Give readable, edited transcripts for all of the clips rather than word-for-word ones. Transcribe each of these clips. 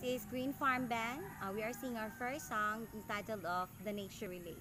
This is Green Farm Band. We are singing our first song entitled of The Nature Relate.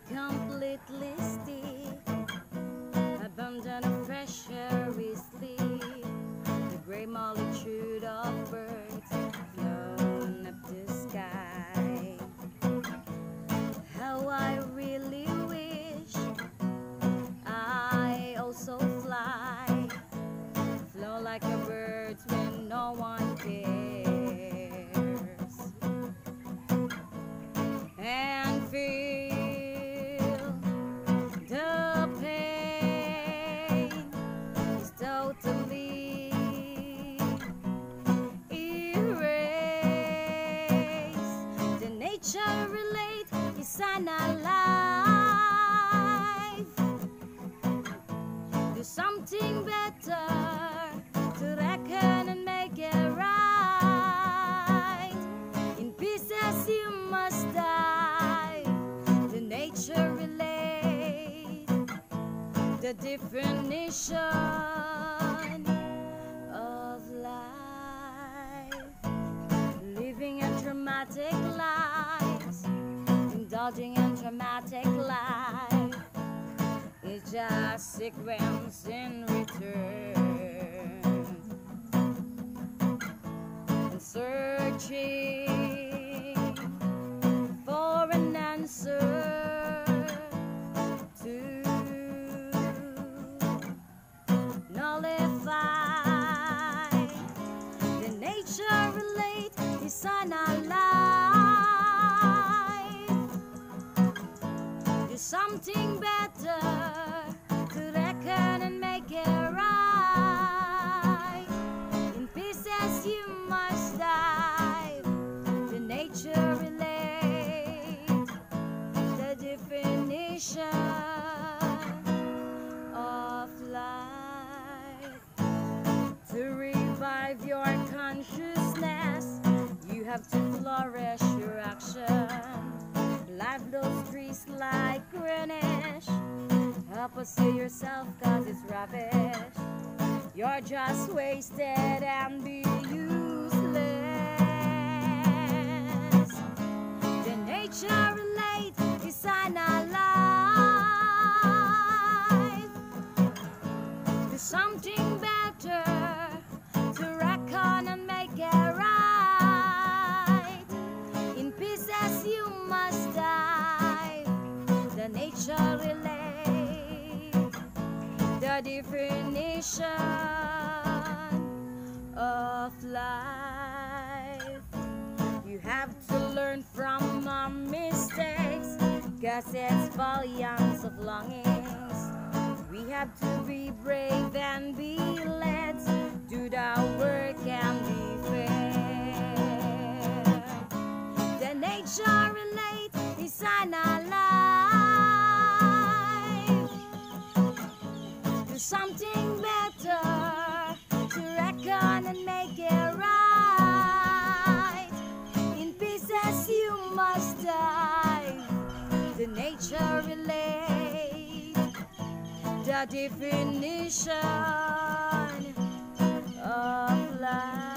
Completely still, abundant of fresh air we sleep. The great multitude of birds flown up the sky. How I really wish I also fly, flow like a bird when no one cares, and feel totally erase. The nature relate is unalive. Do something better to reckon and make it right. In pieces you must die. The nature relate. The definition of life, living in dramatic lives, indulging in dramatic life, is just sequence in return, and searching for an answer to nullify. The nature relate is unalive. Do something better to reckon and make it right. In pieces you must die. The nature relate. The definition of life. To revive your consciousness, you have to flourish your action. Life those trees like greenish. Help us see yourself, cause it's rubbish. You're just wasted and be useless. The nature relate is unalive. Do something better to reckon and make it right. In pieces you must die. The nature relate. The definition of life. You have to learn from our mistakes, cause it's volumes of longings. We have to be brave and be led, do the work and be fair. The nature relate is unalive. Do something better to reckon and make it right. In pieces you must die. The nature relate. The definition of life.